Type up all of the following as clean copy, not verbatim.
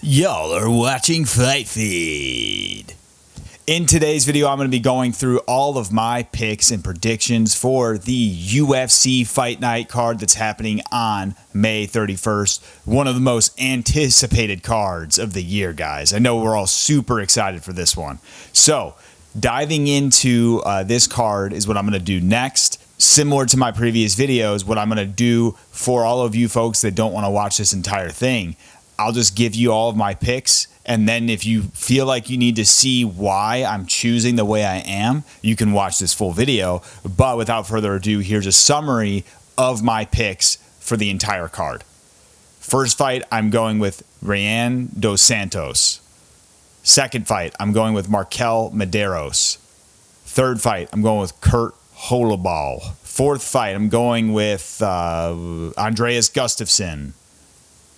Y'all are watching Fight Feed. In today's video, I'm going to be going through all of my picks and predictions for the UFC Fight Night card that's happening on May 31st. One of the most anticipated cards of the year, guys. I know we're all super excited for this one. So, diving into this card is what I'm going to do next. Similar to my previous videos, what I'm going to do for all of you folks that don't want to watch this entire thing, I'll just give you all of my picks, and then if you feel like you need to see why I'm choosing the way I am, you can watch this full video. But without further ado, here's a summary of my picks for the entire card. First fight, I'm going with Rayanne dos Santos. Second fight, I'm going with MarQuel Mederos. Third fight, I'm going with Holobaugh. Fourth fight, I'm going with Andreas Gustafsson.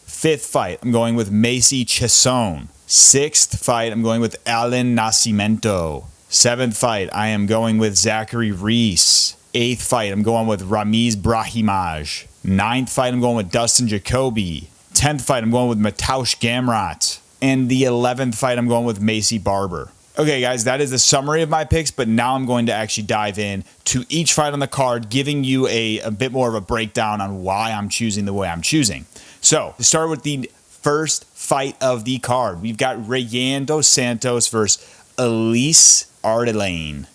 Fifth fight, I'm going with Macy Chiasson. Sixth fight, I'm going with Allan Nascimento. Seventh fight, I am going with Zachary Reese. Eighth fight, I'm going with Ramiz Brahimaj. Ninth fight, I'm going with Dustin Jacoby. 10th fight, I'm going with Mateusz Gamrot. And the 11th fight, I'm going with Maycee Barber. Okay, guys, that is the summary of my picks, but now I'm going to actually dive in to each fight on the card, giving you a bit more of a breakdown on why I'm choosing the way I'm choosing. So, to start with the first fight of the card, we've got Rayanne dos Santos versus Ardelean.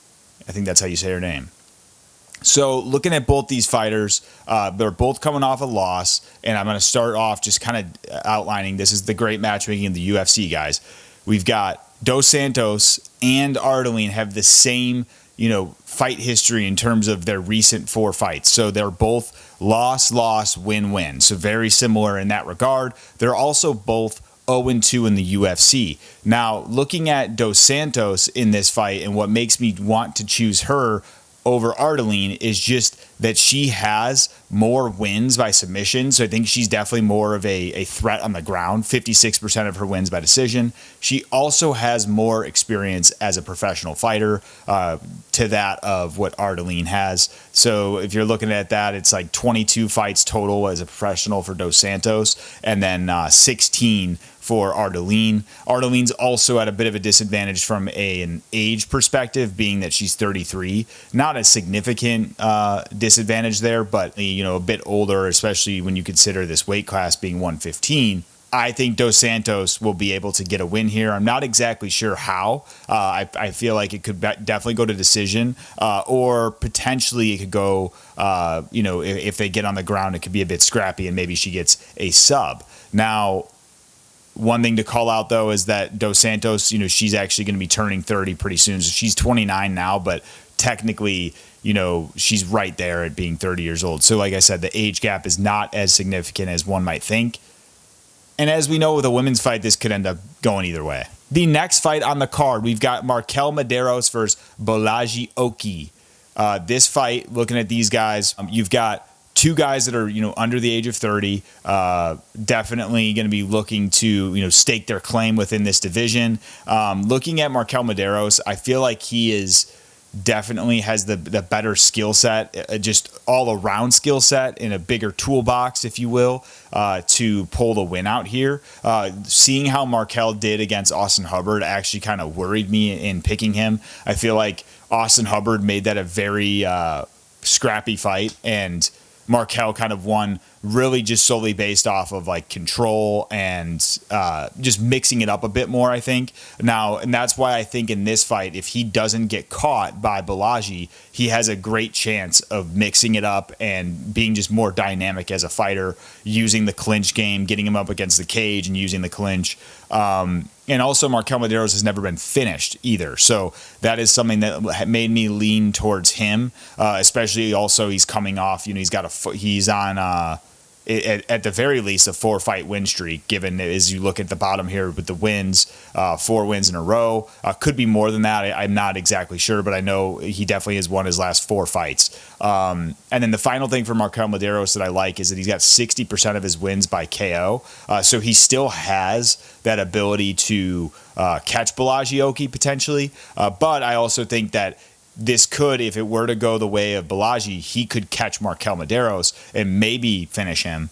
I think that's how you say her name. So, looking at both these fighters, they're both coming off a loss, and I'm going to start off just kind of outlining this is the great matchmaking in the UFC, guys. We've got Dos Santos and Ardelean have the same, fight history in terms of their recent 4 fights. So they're both loss, win. So very similar in that regard. They're also both 0-2 in the UFC. Now, looking at Dos Santos in this fight and what makes me want to choose her over Ardelean is just that she has more wins by submission. So I think she's definitely more of a threat on the ground. 56% of her wins by decision. She also has more experience as a professional fighter to that of what Ardelean has. So if you're looking at that, it's like 22 fights total as a professional for Dos Santos, and then 16 for Ardelean. Ardelean's also at a bit of a disadvantage from an age perspective, being that she's 33. Not a significant disadvantage there, but a bit older, especially when you consider this weight class being 115. I think Dos Santos will be able to get a win here. I'm not exactly sure how. I feel like it could definitely go to decision, or potentially it could go, if they get on the ground, it could be a bit scrappy and maybe she gets a sub. Now, one thing to call out, though, is that Dos Santos, she's actually going to be turning 30 pretty soon. So she's 29 now, but technically, she's right there at being 30 years old. So like I said, the age gap is not as significant as one might think. And as we know with a women's fight, this could end up going either way. The next fight on the card, we've got MarQuel Mederos versus Bolaji Oki. This fight, looking at these guys, you've got 2 guys that are, under the age of 30, definitely going to be looking to, stake their claim within this division. Looking at MarQuel Mederos, I feel like he is definitely has the better skill set, just all around skill set in a bigger toolbox, if you will, to pull the win out here. Seeing how MarQuel did against Austin Hubbard actually kind of worried me in picking him. I feel like Austin Hubbard made that a very scrappy fight, and MarQuel kind of won really just solely based off of like control and just mixing it up a bit more, I think. Now, and that's why I think in this fight, if he doesn't get caught by Bolaji, he has a great chance of mixing it up and being just more dynamic as a fighter, using the clinch game, getting him up against the cage and using the clinch. And also, MarQuel Mederos has never been finished either. So that is something that made me lean towards him, especially also he's coming off, he's on, at the very least, a 4-fight win streak, given as you look at the bottom here with the wins, 4 wins in a row. Could be more than that. I'm not exactly sure, but I know he definitely has won his last 4 fights. And then the final thing for MarQuel Mederos that I like is that he's got 60% of his wins by KO. So he still has that ability to catch Bolaji Oki potentially. But I also think that this could, if it were to go the way of Bolaji, he could catch MarQuel Mederos and maybe finish him.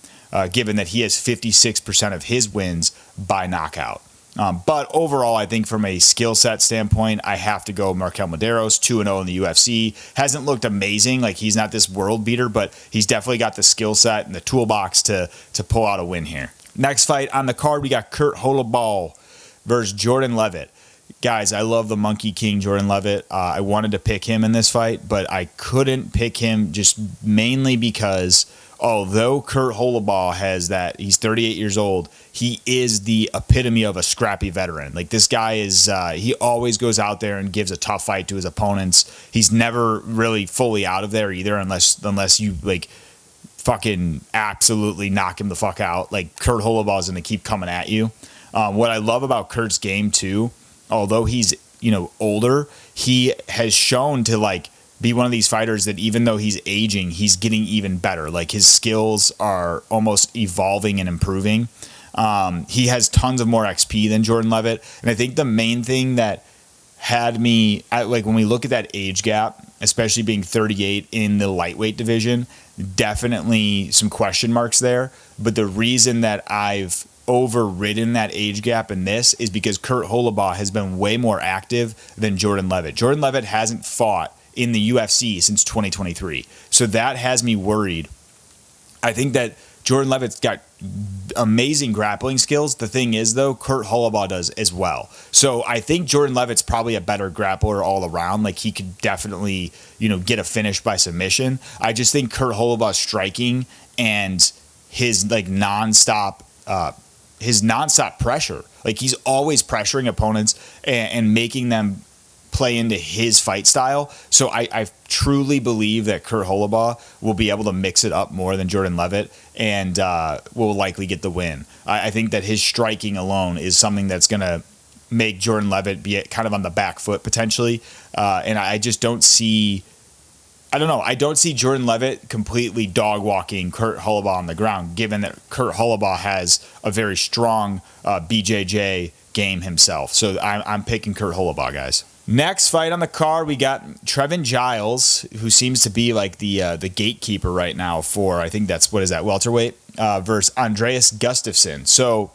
given that he has 56% of his wins by knockout. But overall, I think from a skill set standpoint, I have to go MarQuel Mederos, 2-0 in the UFC. Hasn't looked amazing. Like, he's not this world beater, but he's definitely got the skill set and the toolbox to pull out a win here. Next fight on the card, we got Holobaugh versus Jordan Leavitt. Guys, I love the Monkey King, Jordan Leavitt. I wanted to pick him in this fight, but I couldn't pick him just mainly because although Holobaugh has that, he's 38 years old, he is the epitome of a scrappy veteran. Like, this guy is, he always goes out there and gives a tough fight to his opponents. He's never really fully out of there either, unless you, like, fucking absolutely knock him the fuck out. Like, Holobaugh is going to keep coming at you. What I love about Kurt's game, too, although he's, older, he has shown to, like, be one of these fighters that even though he's aging, he's getting even better. Like, his skills are almost evolving and improving. He has tons of more XP than Jordan Leavitt. And I think the main thing that had me, like, when we look at that age gap, especially being 38 in the lightweight division, definitely some question marks there. But the reason that I've overridden that age gap in this is because Holobaugh has been way more active than Jordan Leavitt. Jordan Leavitt hasn't fought in the UFC since 2023. So that has me worried. I think that Jordan Leavitt's got amazing grappling skills. The thing is, though, Holobaugh does as well. So I think Jordan Leavitt's probably a better grappler all around. Like, he could definitely, get a finish by submission. I just think Holobaugh's striking and his, like, nonstop pressure. Like, he's always pressuring opponents and making them play into his fight style. So I truly believe that Holobaugh will be able to mix it up more than Jordan Leavitt and will likely get the win. I think that his striking alone is something that's going to make Jordan Leavitt be kind of on the back foot potentially. And I just don't see... I don't know. I don't see Jordan Leavitt completely dog walking Holobaugh on the ground, given that Holobaugh has a very strong BJJ game himself. So I'm picking Holobaugh, guys. Next fight on the card, we got Trevin Giles, who seems to be like the gatekeeper right now for, I think that's, welterweight, versus Andreas Gustafsson. So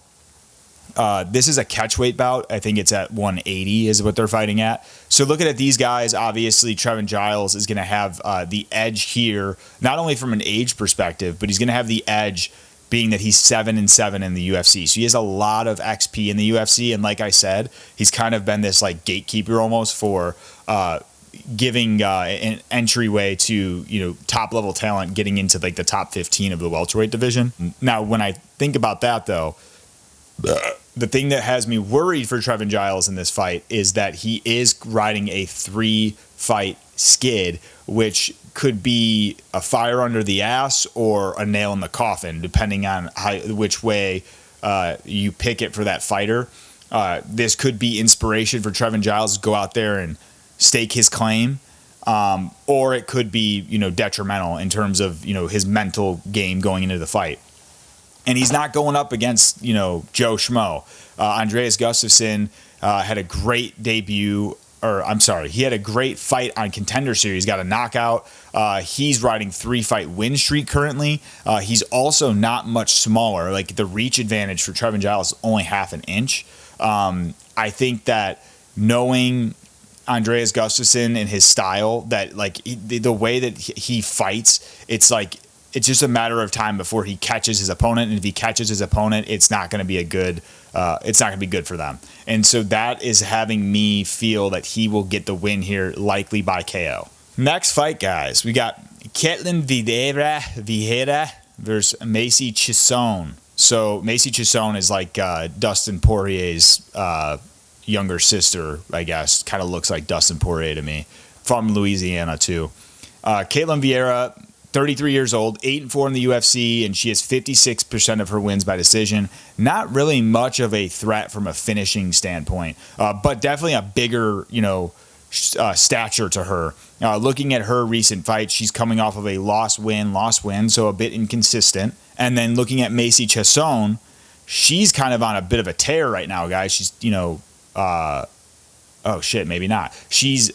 this is a catchweight bout. I think it's at 180 is what they're fighting at. So looking at these guys, obviously Trevin Giles is going to have the edge here, not only from an age perspective, but he's going to have the edge being that he's 7-7 in the UFC. So he has a lot of XP in the UFC. And like I said, he's kind of been this like gatekeeper almost for giving an entryway to, top level talent getting into like the top 15 of the welterweight division. Now, when I think about that though, the thing that has me worried for Trevin Giles in this fight is that he is riding a 3-fight skid, which could be a fire under the ass or a nail in the coffin, depending on which way you pick it for that fighter. This could be inspiration for Trevin Giles to go out there and stake his claim, or it could be, detrimental in terms of, his mental game going into the fight. And he's not going up against, Joe Schmo. Andreas Gustafsson had a great debut, he had a great fight on Contender Series, got a knockout. He's riding 3-fight win streak currently. He's also not much smaller. Like, the reach advantage for Trevin Giles is only half an inch. I think that knowing Andreas Gustafsson and his style, that like the way that he fights, it's like, it's just a matter of time before he catches his opponent. And if he catches his opponent, it's not going to be good for them. And so that is having me feel that he will get the win here, likely by KO. Next fight, guys, we got Ketlen Vieira versus Macy Chiasson. So Macy Chiasson is like Dustin Poirier's younger sister, I guess. Kind of looks like Dustin Poirier to me. From Louisiana, too. Ketlen Vieira, 33 years old, 8-4 in the UFC, and she has 56% of her wins by decision. Not really much of a threat from a finishing standpoint, but definitely a bigger, stature to her. Looking at her recent fights, she's coming off of a loss-win, so a bit inconsistent. And then looking at Macy Chiasson, she's kind of on a bit of a tear right now, guys. She's, maybe not. She's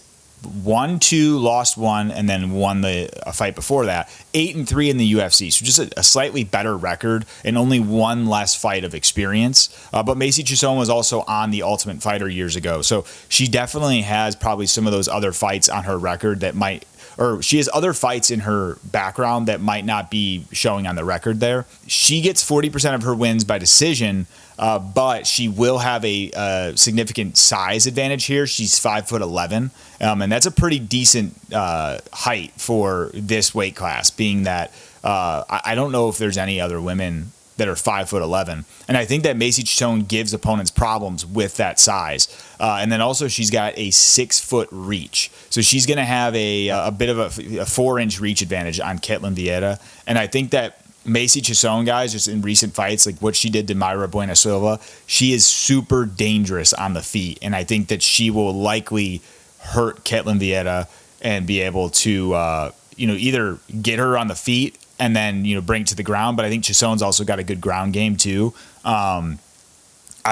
won 2, lost 1, and then won a fight before that. 8-3 in the UFC, so just a slightly better record and only one less fight of experience. But Maycee Chiasson was also on The Ultimate Fighter years ago, so she definitely has probably some of those other fights on her record that might, or she has other fights in her background that might not be showing on the record there. She gets 40% of her wins by decision, but she will have a significant size advantage here. She's 5'11", and that's a pretty decent height for this weight class, being that I don't know if there's any other women that are 5'11", and I think that Maycee Chiasson gives opponents problems with that size. And then also she's got a 6-foot reach, so she's going to have a bit of a 4-inch reach advantage on Ketlen Vieira. And I think that Maycee Chiasson, guys, just in recent fights, like what she did to Mayra Bueno Silva, she is super dangerous on the feet, and I think that she will likely hurt Ketlen Vieira and be able to either get her on the feet and then bring it to the ground. But I think Chiasson's also got a good ground game too. I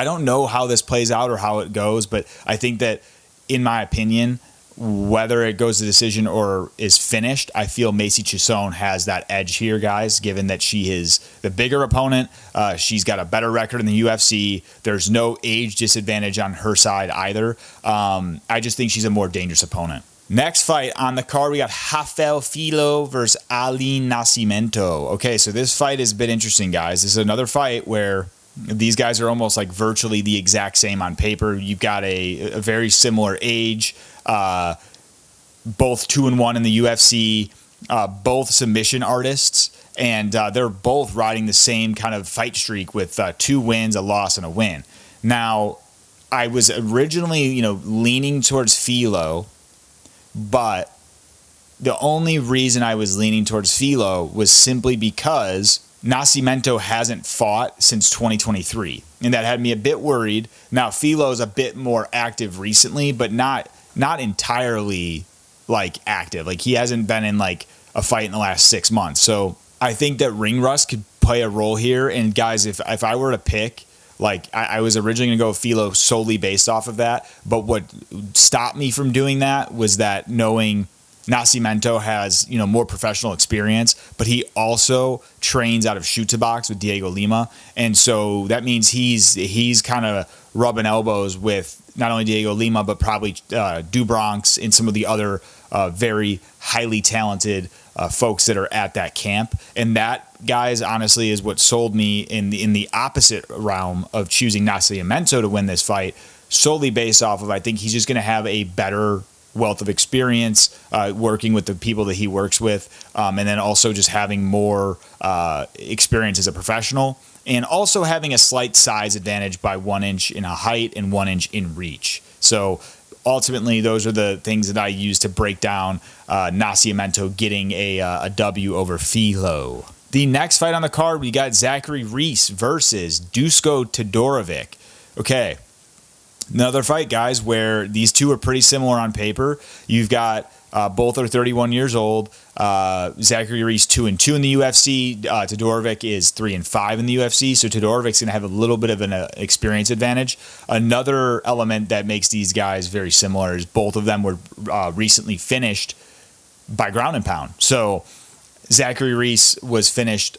don't know how this plays out or how it goes, but I think that, in my opinion, whether it goes to decision or is finished, I feel Maycee Chiasson has that edge here, guys, given that she is the bigger opponent. She's got a better record in the UFC. There's no age disadvantage on her side either. I just think she's a more dangerous opponent. Next fight on the card, we got Jafel Filho versus Allan Nascimento. Okay, so this fight is a bit interesting, guys. This is another fight where these guys are almost like virtually the exact same on paper. You've got a very similar age, both 2-1 in the UFC, both submission artists, and they're both riding the same kind of fight streak with 2 wins, a loss, and a win. Now, I was originally, leaning towards Filho, but the only reason I was leaning towards Filho was simply because Nascimento hasn't fought since 2023, and that had me a bit worried. Now, Filho's a bit more active recently, but not entirely like active. Like, he hasn't been in like a fight in the last 6 months. So I think that ring rust could play a role here. And guys, if I were to pick, like, I was originally going to go with Filho solely based off of that. But what stopped me from doing that was that knowing Nascimento has, more professional experience, but he also trains out of Shoot to Box with Diego Lima. And so that means he's kind of rubbing elbows with not only Diego Lima, but probably Dubronx and some of the other very highly talented folks that are at that camp. And that, guys, honestly is what sold me in the opposite realm of choosing Nascimento to win this fight, solely based off of, I think he's just going to have a better wealth of experience working with the people that he works with, and then also just having more experience as a professional, and also having a slight size advantage by 1 inch in a height and 1 inch in reach. So ultimately, those are the things that I use to break down Nascimento getting a W over Filho. The next fight on the card, we got Zachary Reese versus Duško Todorović. Okay, another fight, guys, where these two are pretty similar on paper. You've got both are 31 years old. Zachary Reese 2-2 in the UFC. Todorović is 3-5 in the UFC. So Todorovic's going to have a little bit of an experience advantage. Another element that makes these guys very similar is both of them were recently finished by ground and pound. So Zachary Reese was finished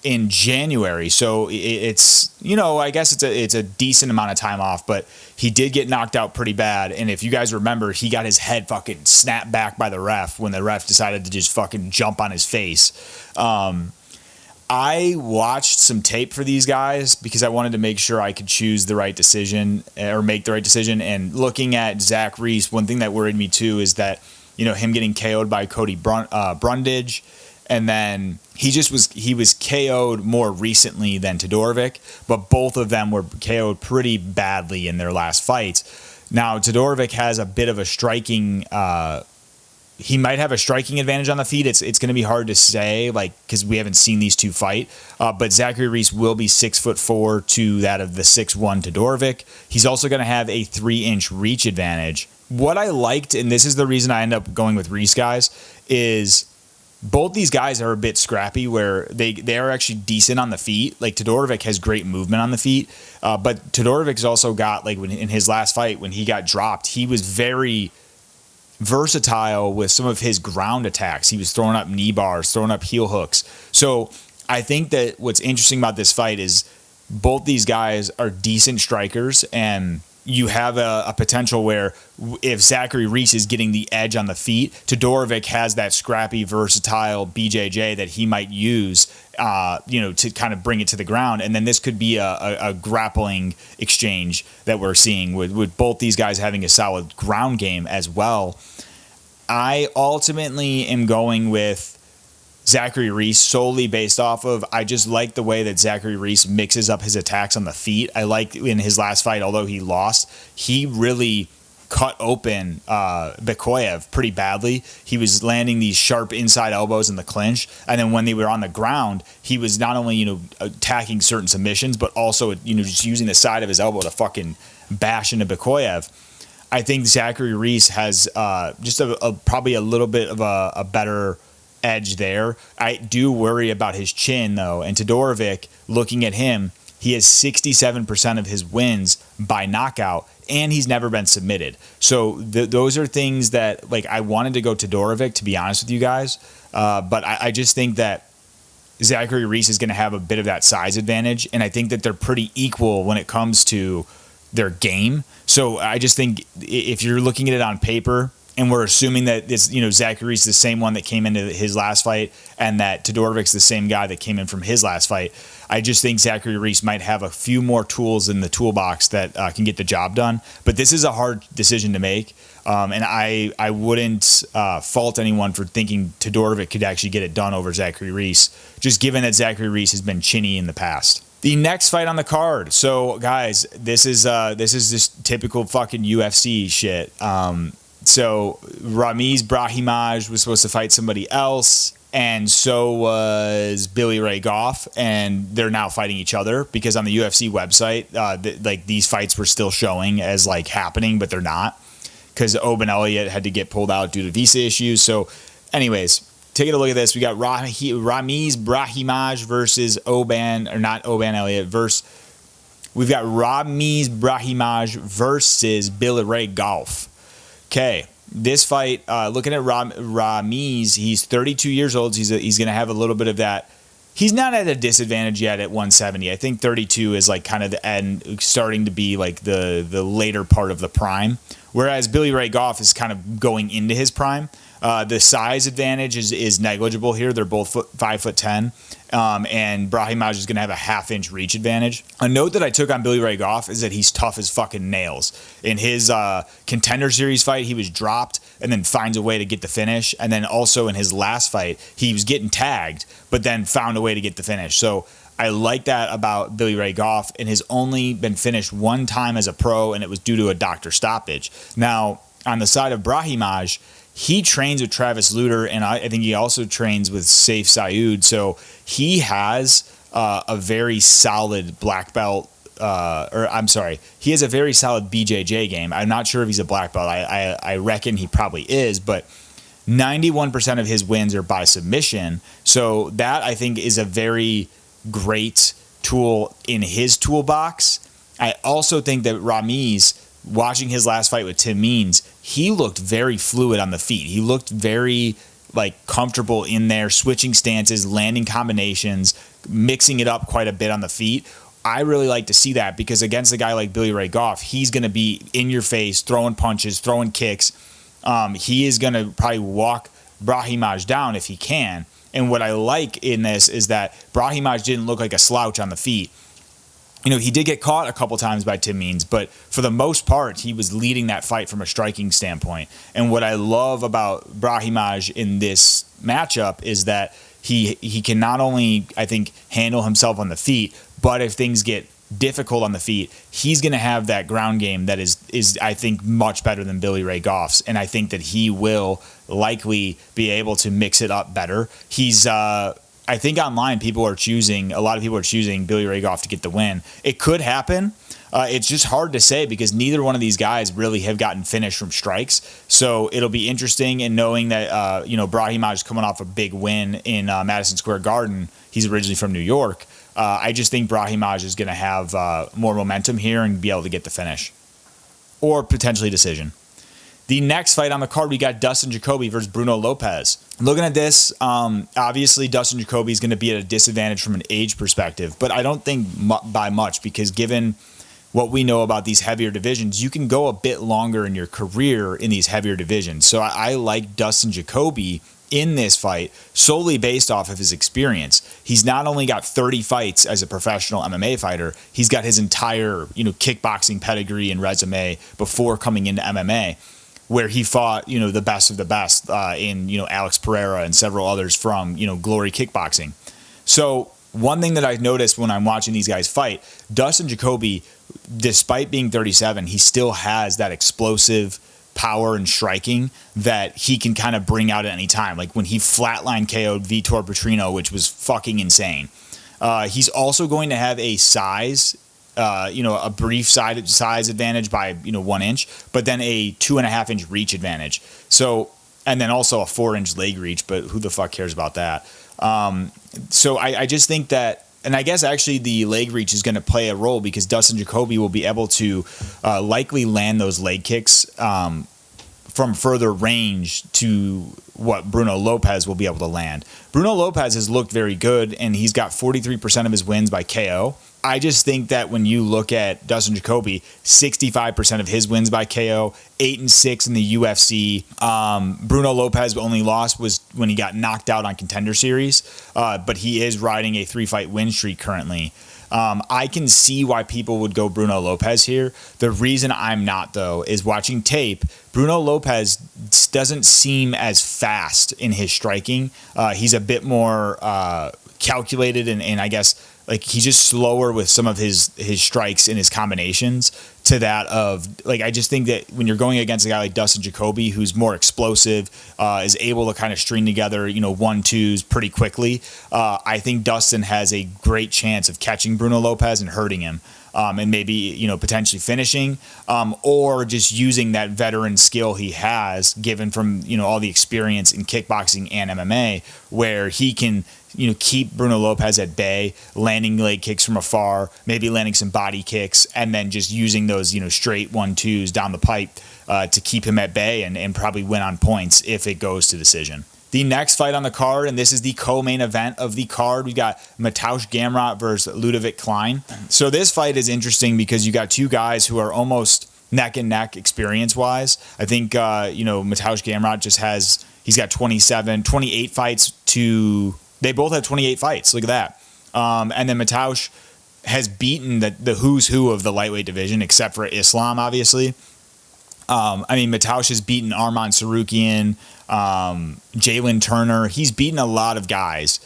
in January, so it's, I guess it's a decent amount of time off, but he did get knocked out pretty bad. And if you guys remember, he got his head fucking snapped back by the ref when the ref decided to just fucking jump on his face. I watched some tape for these guys because I wanted to make sure I could choose the right decision or make the right decision. And looking at Zach Reese, one thing that worried me too is that, him getting KO'd by Cody Brundage. And then he was KO'd more recently than Todorović, but both of them were KO'd pretty badly in their last fights. Now, Todorović has a bit of a striking, he might have a striking advantage on the feet. It's going to be hard to say, because we haven't seen these two fight. But Zachary Reese will be 6'4" to that of the 6'1" Todorović. He's also going to have a 3-inch reach advantage. What I liked, and this is the reason I end up going with Reese, guys, is both these guys are a bit scrappy where they are actually decent on the feet. Like, Todorović has great movement on the feet, but Todorović has also got, in his last fight when he got dropped, he was very versatile with some of his ground attacks. He was throwing up knee bars, throwing up heel hooks. So I think that what's interesting about this fight is both these guys are decent strikers, and you have a potential where if Zachary Reese is getting the edge on the feet, Todorović has that scrappy, versatile BJJ that he might use, to kind of bring it to the ground. And then this could be a grappling exchange that we're seeing with both these guys having a solid ground game as well. I ultimately am going with Zachary Reese solely based off of, I just like the way that Zachary Reese mixes up his attacks on the feet. I like in his last fight, although he lost, he really cut open Bikoyev pretty badly. He was landing these sharp inside elbows in the clinch, and then when they were on the ground, he was not only attacking certain submissions, but also just using the side of his elbow to fucking bash into Bikoyev. I think Zachary Reese has just probably a little bit of a better edge there. I do worry about his chin though, and Todorović, looking at him, he has 67% of his wins by knockout, and he's never been submitted. So those are things that, I wanted to go Todorović, to be honest with you guys, but I just think that Zachary Reese is going to have a bit of that size advantage, and I think that they're pretty equal when it comes to their game. So I just think if you're looking at it on paper, and we're assuming that this, Zachary's the same one that came into his last fight, and that Todorović's the same guy that came in from his last fight. I just think Zachary Reese might have a few more tools in the toolbox that can get the job done. But this is a hard decision to make, and I wouldn't fault anyone for thinking Todorović could actually get it done over Zachary Reese, just given that Zachary Reese has been chinny in the past. The next fight on the card. So, guys, this is just typical fucking UFC shit. So Ramiz Brahimaj was supposed to fight somebody else, and so was Billy Ray Goff, and they're now fighting each other because on the UFC website, these fights were still showing as happening, but they're not because Oban Elliott had to get pulled out due to visa issues. So, anyways, taking a look at this, we got Ramiz Brahimaj versus Elliott we've got Ramiz Brahimaj versus Billy Ray Goff. Okay, this fight, looking at Ramiz, he's 32 years old. He's going to have a little bit of that. He's not at a disadvantage yet at 170. I think 32 is kind of the end, starting to be the later part of the prime. Whereas Billy Ray Goff is kind of going into his prime. The size advantage is negligible here. They're both 5'10", and Brahimaj is going to have a half-inch reach advantage. A note that I took on Billy Ray Goff is that he's tough as fucking nails. In his Contender Series fight, he was dropped and then finds a way to get the finish. And then also in his last fight, he was getting tagged, but then found a way to get the finish. So I like that about Billy Ray Goff, and has only been finished one time as a pro, and it was due to a doctor stoppage. Now, on the side of Brahimaj, he trains with Travis Lutter, and I think he also trains with Saif Saud. So he has a very solid black belt, he has a very solid BJJ game. I'm not sure if he's a black belt. I reckon he probably is, but 91% of his wins are by submission. So that, I think, is a very great tool in his toolbox. I also think that Ramiz, watching his last fight with Tim Means, he looked very fluid on the feet. He looked very comfortable in there, switching stances, landing combinations, mixing it up quite a bit on the feet. I really like to see that because against a guy like Billy Ray Goff, he's going to be in your face, throwing punches, throwing kicks. He is going to probably walk Brahimaj down if he can. And what I like in this is that Brahimaj didn't look like a slouch on the feet. He did get caught a couple times by Tim Means, but for the most part, he was leading that fight from a striking standpoint. And what I love about Brahimaj in this matchup is that he can not only, I think, handle himself on the feet, but if things get difficult on the feet, he's going to have that ground game that is I think much better than Billy Ray Goff's, and I think that he will likely be able to mix it up better. He's I think online a lot of people are choosing Billy Ray Goff to get the win. It could happen. It's just hard to say because neither one of these guys really have gotten finished from strikes. So it'll be interesting in knowing that Brahimaj is coming off a big win in Madison Square Garden. He's originally from New York. I just think Brahimaj is going to have more momentum here and be able to get the finish or potentially decision. The next fight on the card, we got Dustin Jacoby versus Bruno Lopez. Looking at this, obviously Dustin Jacoby is going to be at a disadvantage from an age perspective, but I don't think by much, because given what we know about these heavier divisions, you can go a bit longer in your career in these heavier divisions. So I like Dustin Jacoby in this fight solely based off of his experience. He's not only got 30 fights as a professional MMA fighter, he's got his entire, kickboxing pedigree and resume before coming into MMA, where he fought, the best of the best in, Alex Pereira and several others from, Glory Kickboxing. So one thing that I've noticed when I'm watching these guys fight, Dustin Jacoby, despite being 37, he still has that explosive power and striking that he can kind of bring out at any time. Like when he flatline KO'd Vitor Petrino, which was fucking insane. He's also going to have a size, a brief size advantage by, 1 inch, but then a 2.5 inch reach advantage. So, and then also a 4-inch leg reach, but who the fuck cares about that? So I just think that, and I guess actually the leg reach is going to play a role, because Dustin Jacoby will be able to likely land those leg kicks from further range to what Bruno Lopez will be able to land. Bruno Lopez has looked very good, and he's got 43% of his wins by KO. I just think that when you look at Dustin Jacoby, 65% of his wins by KO, 8-6 in the UFC. Bruno Lopez only lost was when he got knocked out on Contender Series, but he is riding a 3-fight win streak currently. I can see why people would go Bruno Lopez here. The reason I'm not, though, is watching tape, Bruno Lopez doesn't seem as fast in his striking. He's a bit more calculated, and I guess like he's just slower with some of his strikes and his combinations to that of, like, I just think that when you're going against a guy like Dustin Jacoby, who's more explosive, is able to kind of string together, 1-2s pretty quickly. I think Dustin has a great chance of catching Bruno Lopez and hurting him. And maybe, potentially finishing, or just using that veteran skill he has, given from, all the experience in kickboxing and MMA, where he can, keep Bruno Lopez at bay, landing leg kicks from afar, maybe landing some body kicks, and then just using those, straight 1-2s down the pipe to keep him at bay and probably win on points if it goes to decision. The next fight on the card, and this is the co-main event of the card, we got Mateusz Gamrot versus Ludovic Klein. So this fight is interesting because you got two guys who are almost neck and neck experience-wise. I think, Mateusz Gamrot he's got 28 fights they both have 28 fights. Look at that. And then Mateusz has beaten the who's who of the lightweight division, except for Islam, obviously. Mateusz has beaten Arman Tsarukyan, Jalen Turner. He's beaten a lot of guys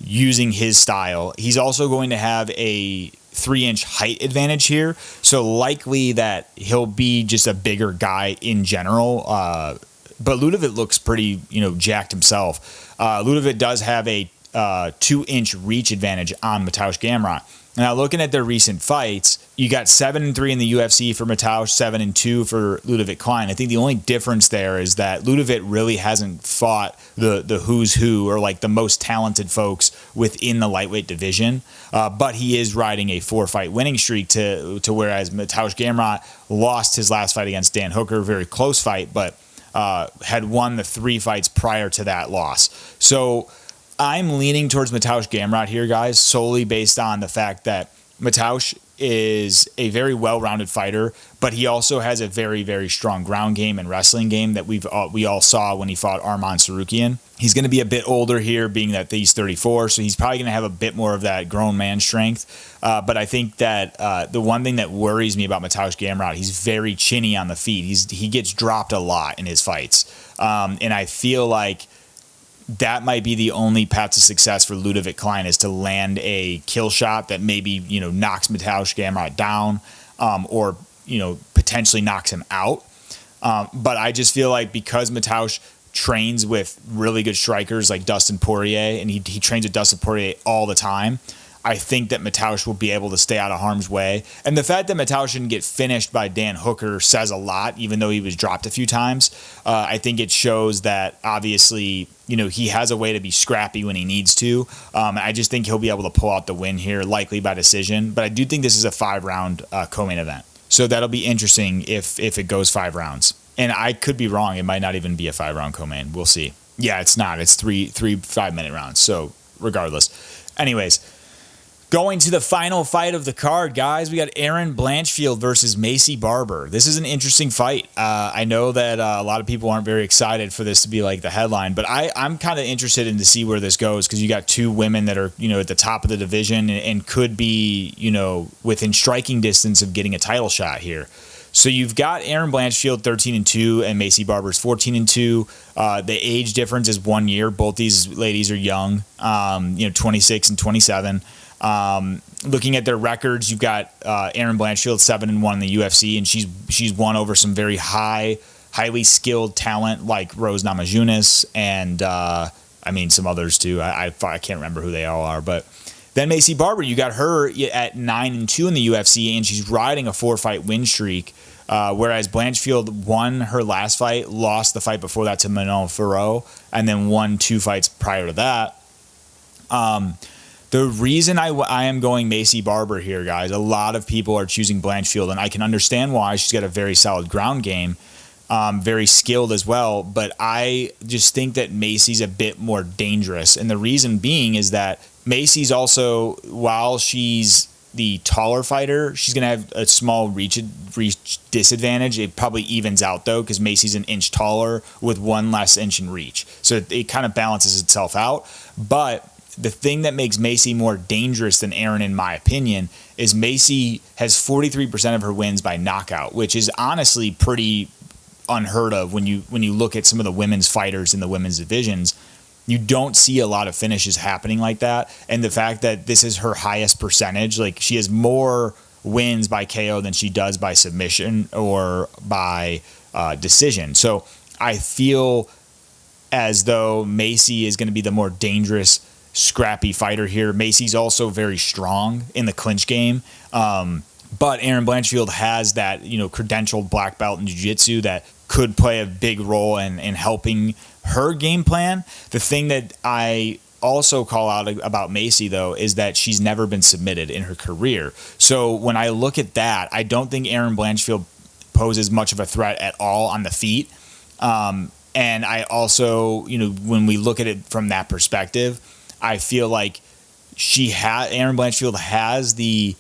using his style. He's also going to have a 3-inch height advantage here, so likely that he'll be just a bigger guy in general. But Ludovic looks pretty, jacked himself. Ludovic does have a 2-inch reach advantage on Mateusz Gamrot. Now, looking at their recent fights, you got 7-3 in the UFC for Mateusz, 7-2 for Ludovic Klein. I think the only difference there is that Ludovic really hasn't fought the who's who, or like the most talented folks within the lightweight division, but he is riding a 4-fight winning streak to whereas Mateusz Gamrot lost his last fight against Dan Hooker, very close fight, but had won the 3 fights prior to that loss. So I'm leaning towards Mateusz Gamrot here, guys, solely based on the fact that Mateusz is a very well-rounded fighter, but he also has a very, very strong ground game and wrestling game that we all saw when he fought Arman Tsarukyan. He's going to be a bit older here, being that he's 34, so he's probably going to have a bit more of that grown man strength. But I think that the one thing that worries me about Mateusz Gamrot, he's very chinny on the feet. He gets dropped a lot in his fights, and I feel like that might be the only path to success for Ludovic Klein, is to land a kill shot that maybe, knocks Mateusz Gamrot down, or, potentially knocks him out. But I just feel like because Mateusz trains with really good strikers like Dustin Poirier, and he trains with Dustin Poirier all the time, I think that Mateusz will be able to stay out of harm's way. And the fact that Mateusz didn't get finished by Dan Hooker says a lot, even though he was dropped a few times. I think it shows that obviously, he has a way to be scrappy when he needs to. I just think he'll be able to pull out the win here, likely by decision. But I do think this is a 5-round co-main event. So that'll be interesting if it goes 5 rounds. And I could be wrong. It might not even be a 5-round co-main. We'll see. Yeah, it's not. It's three 5-minute rounds. So regardless. Anyways, going to the final fight of the card, guys, we got Erin Blanchfield versus Maycee Barber. This is an interesting fight. I know that a lot of people aren't very excited for this to be like the headline, but I'm kind of interested in to see where this goes because you got two women that are, at the top of the division and could be, within striking distance of getting a title shot here. So you've got Erin Blanchfield 13-2 and Maycee Barber's 14-2. The age difference is 1 year. Both these ladies are young, 26 and 27. Looking at their records, you've got Erin Blanchfield 7-1 in the UFC, and she's won over some very highly skilled talent like Rose Namajunas and some others too. I can't remember who they all are, but. Then Maycee Barber, you got her at 9-2 in the UFC, and she's riding a 4-fight win streak. Whereas Blanchfield won her last fight, lost the fight before that to Manon Fiorot, and then won 2 fights prior to that. The reason I am going Maycee Barber here, guys, a lot of people are choosing Blanchfield, and I can understand why. She's got a very solid ground game, very skilled as well, but I just think that Macy's a bit more dangerous. And the reason being is that Macy's also, while she's the taller fighter, she's going to have a small reach disadvantage. It probably evens out, though, because Macy's an inch taller with 1 less inch in reach. So it kind of balances itself out. But the thing that makes Maycee more dangerous than Erin, in my opinion, is Maycee has 43% of her wins by knockout, which is honestly pretty unheard of when you look at some of the women's fighters in the women's divisions. You don't see a lot of finishes happening like that. And the fact that this is her highest percentage, like she has more wins by KO than she does by submission or by decision. So I feel as though Macy is going to be the more dangerous, scrappy fighter here. Macy's also very strong in the clinch game. But Erin Blanchfield has that, credentialed black belt in jiu-jitsu that could play a big role in helping her game plan. The thing that I also call out about Macy, though, is that she's never been submitted in her career. So when I look at that, I don't think Erin Blanchfield poses much of a threat at all on the feet. And I also, when we look at it from that perspective, I feel like Erin Blanchfield has the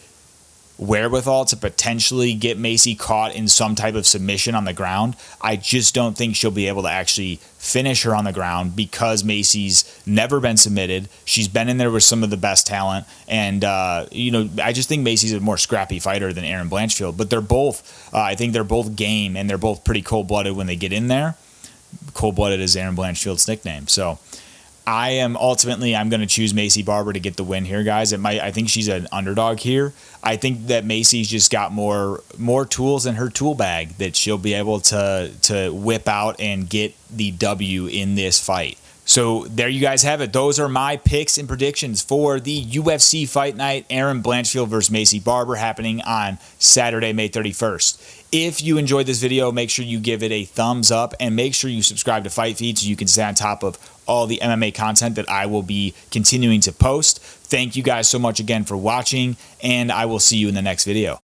wherewithal to potentially get Macy caught in some type of submission on the ground. I just don't think she'll be able to actually finish her on the ground because Macy's never been submitted. She's been in there with some of the best talent. And, I just think Macy's a more scrappy fighter than Erin Blanchfield. But they're both, I think they're both game, and they're both pretty cold-blooded when they get in there. Cold-blooded is Erin Blanchfield's nickname. So I'm going to choose Maycee Barber to get the win here, guys. I think she's an underdog here. I think that Macy's just got more tools in her tool bag that she'll be able to whip out and get the W in this fight. So there you guys have it. Those are my picks and predictions for the UFC Fight Night, Erin Blanchfield versus Maycee Barber, happening on Saturday, May 31st. If you enjoyed this video, make sure you give it a thumbs up and make sure you subscribe to Fight Feed so you can stay on top of all the MMA content that I will be continuing to post. Thank you guys so much again for watching, and I will see you in the next video.